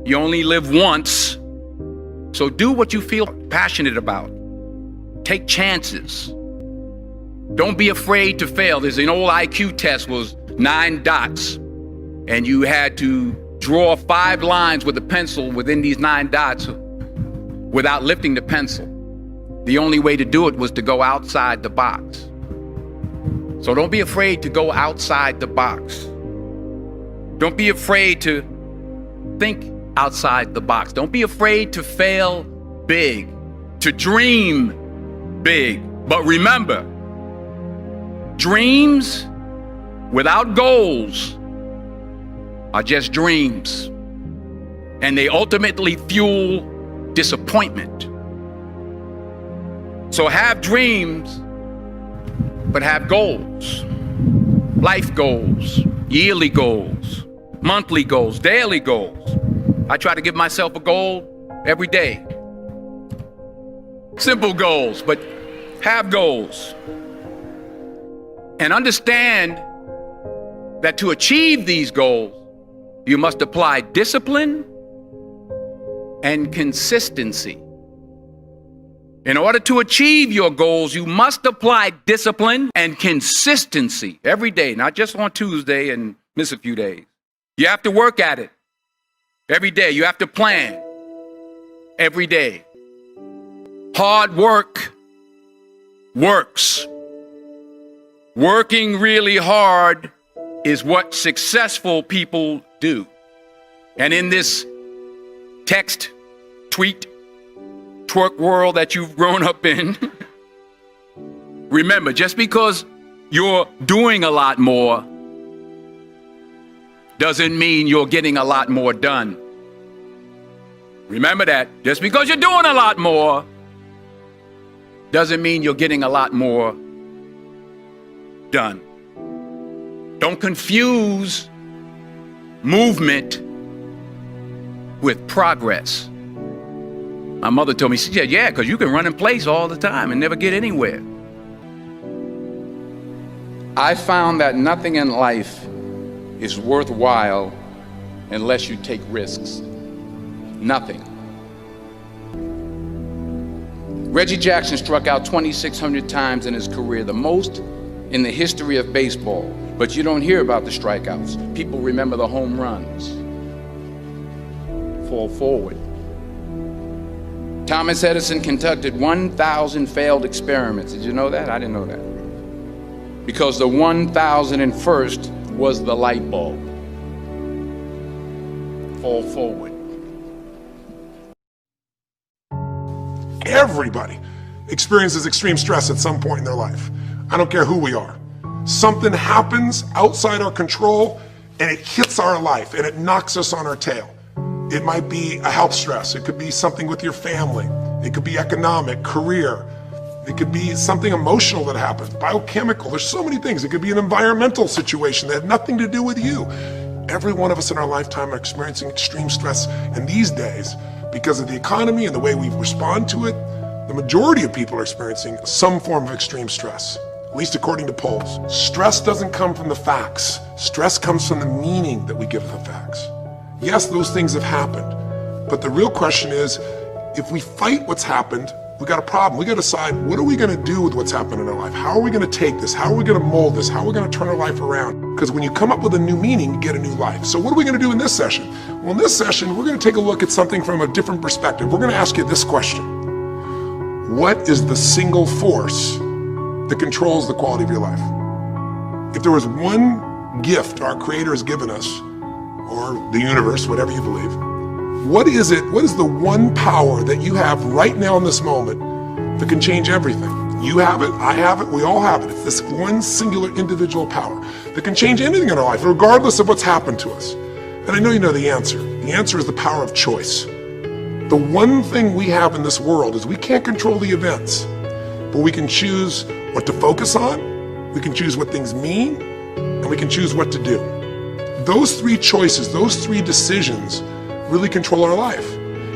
You only live once. So do what you feel passionate about. Take chances. Don't be afraid to fail. There's an old IQ test, was 9 dots. And you had to draw 5 lines with a pencil within these 9 dots without lifting the pencil. The only way to do it was to go outside the box. So don't be afraid to go outside the box. Don't be afraid to think outside the box. Don't be afraid to fail big, to dream big. But remember, dreams without goals are just dreams, and they ultimately fuel disappointment. So have dreams, but have goals. Life goals, yearly goals, monthly goals, daily goals. I try to give myself a goal every day. Simple goals, but have goals. And understand that to achieve these goals, you must apply discipline and consistency. In order to achieve your goals, you must apply discipline and consistency every day, not just on Tuesday and miss a few days. You have to work at it every day. You have to plan every day. Hard work works. Working really hard is what successful people do. And in this text, tweet, twerk world that you've grown up in, remember, just because you're doing a lot more doesn't mean you're getting a lot more done. Remember that. Just because you're doing a lot more doesn't mean you're getting a lot more done. Don't confuse movement with progress. My mother told me, she said, yeah, because you can run in place all the time and never get anywhere. I found that nothing in life is worthwhile unless you take risks. Nothing. Reggie Jackson struck out 2,600 times in his career, the most in the history of baseball. But you don't hear about the strikeouts. People remember the home runs. Fall forward. Thomas Edison conducted 1,000 failed experiments. Did you know that? I didn't know that. Because the 1,001st was the light bulb. Fall forward. Everybody experiences extreme stress at some point in their life. I don't care who we are. Something happens outside our control and it hits our life and it knocks us on our tail. It might be a health stress. It could be something with your family. It could be economic, career. It could be something emotional that happens, biochemical. There's so many things. It could be an environmental situation that had nothing to do with you. Every one of us in our lifetime are experiencing extreme stress. And these days, because of the economy and the way we respond to it, the majority of people are experiencing some form of extreme stress, at least according to polls. Stress doesn't come from the facts. Stress comes from the meaning that we give the facts. Yes, those things have happened, but the real question is, if we fight what's happened, we got a problem. We got to decide, what are we going to do with what's happened in our life? How are we going to take this? How are we going to mold this? How are we going to turn our life around? Because when you come up with a new meaning, you get a new life. So what are we going to do in this session? Well, in this session, we're going to take a look at something from a different perspective. We're going to ask you this question. What is the single force that controls the quality of your life? If there was one gift our Creator has given us, or the universe, whatever you believe, what is it? What is the one power that you have right now in this moment that can change everything? You have it, I have it, we all have it. It's this one singular individual power that can change anything in our life, regardless of what's happened to us. And I know you know the answer. The answer is the power of choice. The one thing we have in this world is we can't control the events, but we can choose what to focus on, we can choose what things mean, and we can choose what to do. Those three choices, those three decisions really control our life.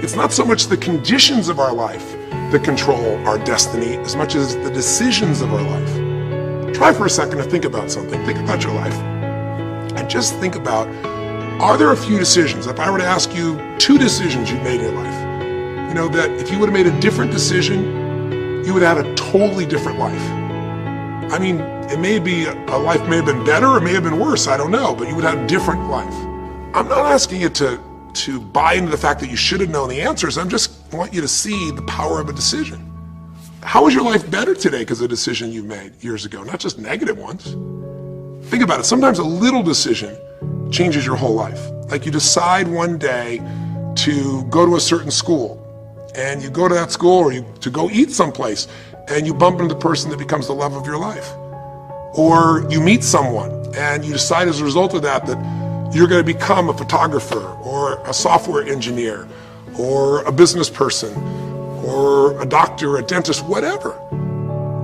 It's not so much the conditions of our life that control our destiny as much as the decisions of our life. Try for a second to think about something. Think about your life. And just think about Are there a few decisions, if I were to ask you 2 decisions you've made in your life, you know, that if you would have made a different decision, you would have had a totally different life? I mean, it may be, a life may have been better or may have been worse, I don't know, but you would have a different life. I'm not asking you to buy into the fact that you should have known the answers. I just want you to see the power of a decision. How is your life better today because of a decision you made years ago, not just negative ones? Think about it. Sometimes a little decision changes your whole life. Like you decide one day to go to a certain school, and you go to that school, or to go eat someplace, and you bump into the person that becomes the love of your life. Or you meet someone, and you decide as a result of that you're going to become a photographer, or a software engineer, or a business person, or a doctor, a dentist, whatever.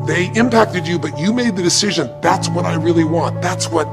They impacted you, but you made the decision, that's what I really want. That's what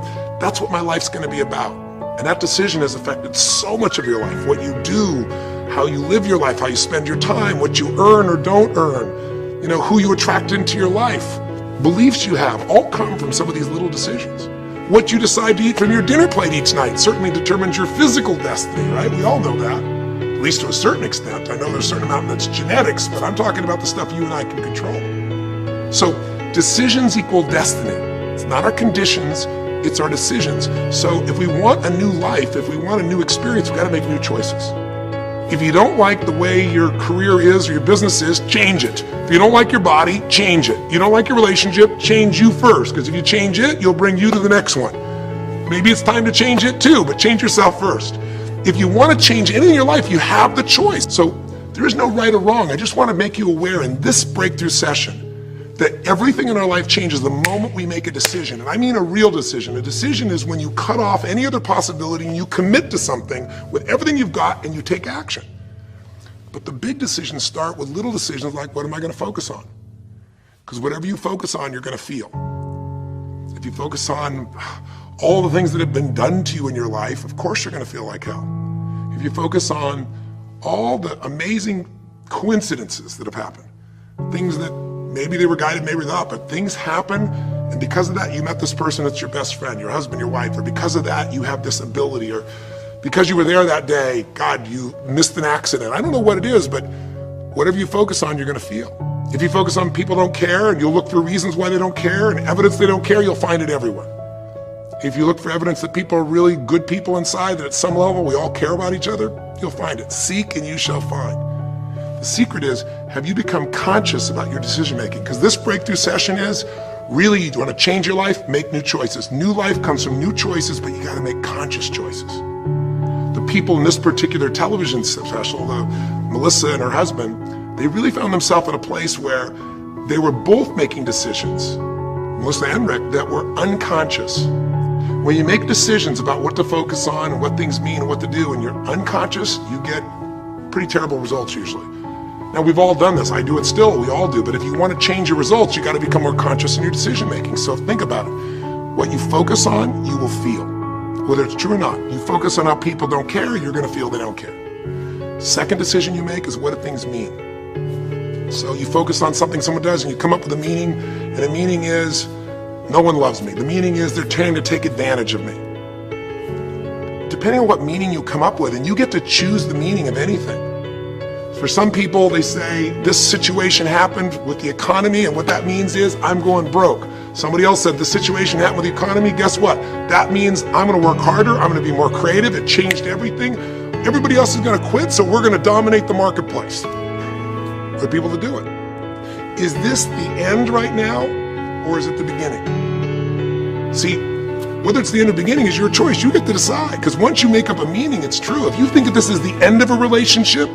my life's going to be about. And that decision has affected so much of your life. What you do, how you live your life, how you spend your time, what you earn or don't earn, you know, who you attract into your life, beliefs you have, all come from some of these little decisions. What you decide to eat from your dinner plate each night certainly determines your physical destiny, right? We all know that, at least to a certain extent. I know there's a certain amount that's genetics, but I'm talking about the stuff you and I can control. So decisions equal destiny. It's not our conditions, it's our decisions. So if we want a new life, if we want a new experience, we've got to make new choices. If you don't like the way your career is or your business is, change it. If you don't like your body, change it. You don't like your relationship, change you first, because if you change it, you'll bring you to the next one. Maybe it's time to change it too, but change yourself first. If you want to change anything in your life, you have the choice. So there is no right or wrong. I just want to make you aware in this breakthrough session that everything in our life changes the moment we make a decision. And I mean a real decision. A decision is when you cut off any other possibility and you commit to something with everything you've got and you take action. But the big decisions start with little decisions like, what am I going to focus on? Because whatever you focus on, you're going to feel. If you focus on all the things that have been done to you in your life, of course you're going to feel like hell. If you focus on all the amazing coincidences that have happened, things that maybe they were guided, maybe not, but things happen, and because of that, you met this person that's your best friend, your husband, your wife, or because of that, you have this ability, or because you were there that day, God, you missed an accident. I don't know what it is, but whatever you focus on, you're gonna feel. If you focus on people don't care, and you'll look for reasons why they don't care, and evidence they don't care, you'll find it everywhere. If you look for evidence that people are really good people inside, that at some level we all care about each other, you'll find it. Seek and you shall find. The secret is, have you become conscious about your decision making? Because this breakthrough session is, really, you want to change your life, make new choices. New life comes from new choices, but you got to make conscious choices. The people in this particular television special, Melissa and her husband, they really found themselves in a place where they were both making decisions, Melissa and Rick, that were unconscious. When you make decisions about what to focus on and what things mean and what to do, and you're unconscious, you get pretty terrible results usually. Now, we've all done this. I do it still. We all do. But if you want to change your results, you got to become more conscious in your decision making. So think about it. What you focus on, you will feel. Whether it's true or not. You focus on how people don't care, you're going to feel they don't care. Second decision you make is, what do things mean? So you focus on something someone does and you come up with a meaning, and the meaning is, no one loves me. The meaning is, they're trying to take advantage of me. Depending on what meaning you come up with, and you get to choose the meaning of anything. For some people, they say, this situation happened with the economy, and what that means is, I'm going broke. Somebody else said, the situation happened with the economy, guess what? That means I'm gonna work harder, I'm gonna be more creative, it changed everything. Everybody else is gonna quit, so we're gonna dominate the marketplace. For people to do it. Is this the end right now, or is it the beginning? See, whether it's the end or beginning is your choice. You get to decide, because once you make up a meaning, it's true. If you think that this is the end of a relationship,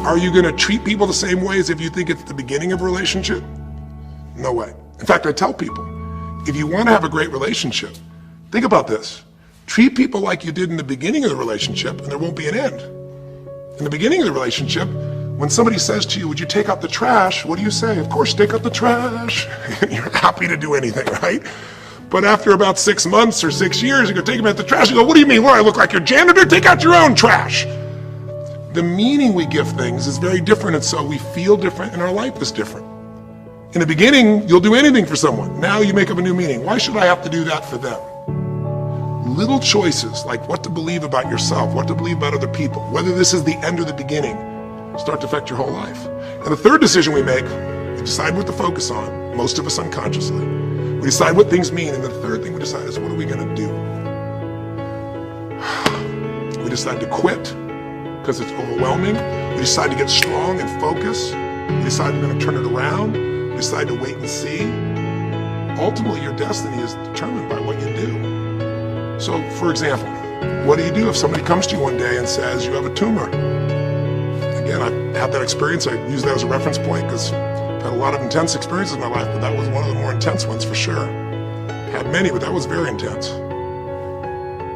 are you going to treat people the same way as if you think it's the beginning of a relationship? No way. In fact, I tell people, if you want to have a great relationship, think about this. Treat people like you did in the beginning of the relationship, and there won't be an end. In the beginning of the relationship, when somebody says to you, would you take out the trash? What do you say? Of course, take out the trash. You're happy to do anything, right? But after about 6 months or 6 years, you go take them out the trash. You go, what do you mean? What, I look like your janitor? Take out your own trash. The meaning we give things is very different, and so we feel different, and our life is different. In the beginning, you'll do anything for someone. Now you make up a new meaning. Why should I have to do that for them? little choices, like what to believe about yourself, what to believe about other people, whether this is the end or the beginning, start to affect your whole life. And the third decision we make, we decide what to focus on, most of us unconsciously. We decide what things mean, and the third thing we decide is what are we going to do? We decide to quit because it's overwhelming. We decide to get strong and focus. We decide we're going to turn it around. We decide to wait and see. Ultimately, your destiny is determined by what you do. So, for example, what do you do if somebody comes to you one day and says you have a tumor? Again, I've had that experience. I use that as a reference point because I've had a lot of intense experiences in my life, but that was one of the more intense ones for sure. Had many, but that was very intense.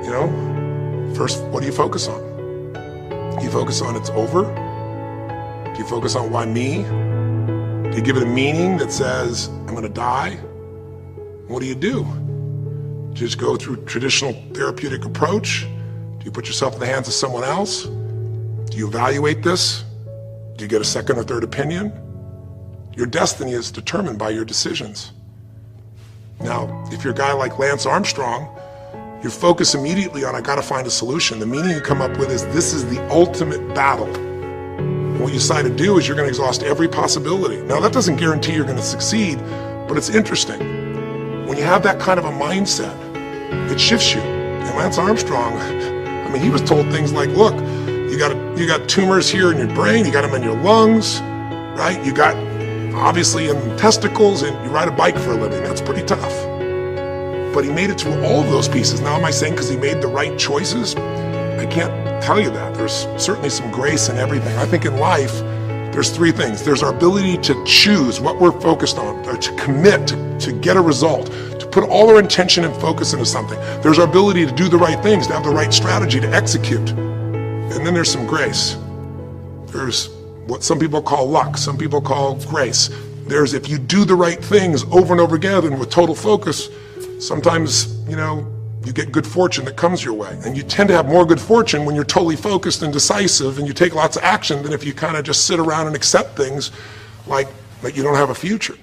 You know, first, what do you focus on? Do you focus on it's over? Do you focus on why me? Do you give it a meaning that says, I'm going to die? What do? Do you just go through traditional therapeutic approach? Do you put yourself in the hands of someone else? Do you evaluate this? Do you get a second or third opinion? Your destiny is determined by your decisions. Now, if you're a guy like Lance Armstrong, you focus immediately on, I gotta find a solution. The meaning you come up with is, this is the ultimate battle. And what you decide to do is you're gonna exhaust every possibility. Now, that doesn't guarantee you're gonna succeed, but it's interesting. When you have that kind of a mindset, it shifts you. And Lance Armstrong, I mean, he was told things like, look, you got tumors here in your brain, you got them in your lungs, right? You got, obviously, in the testicles, and you ride a bike for a living. That's pretty tough. But he made it through all of those pieces. Now, am I saying because he made the right choices? I can't tell you that. There's certainly some grace in everything. I think in life, there's three things. There's our ability to choose what we're focused on, or to commit, to get a result, to put all our intention and focus into something. There's our ability to do the right things, to have the right strategy, to execute. And then there's some grace. There's what some people call luck, some people call grace. There's, if you do the right things over and over again and with total focus, sometimes, you know, you get good fortune that comes your way. And you tend to have more good fortune when you're totally focused and decisive and you take lots of action than if you kind of just sit around and accept things like that you don't have a future.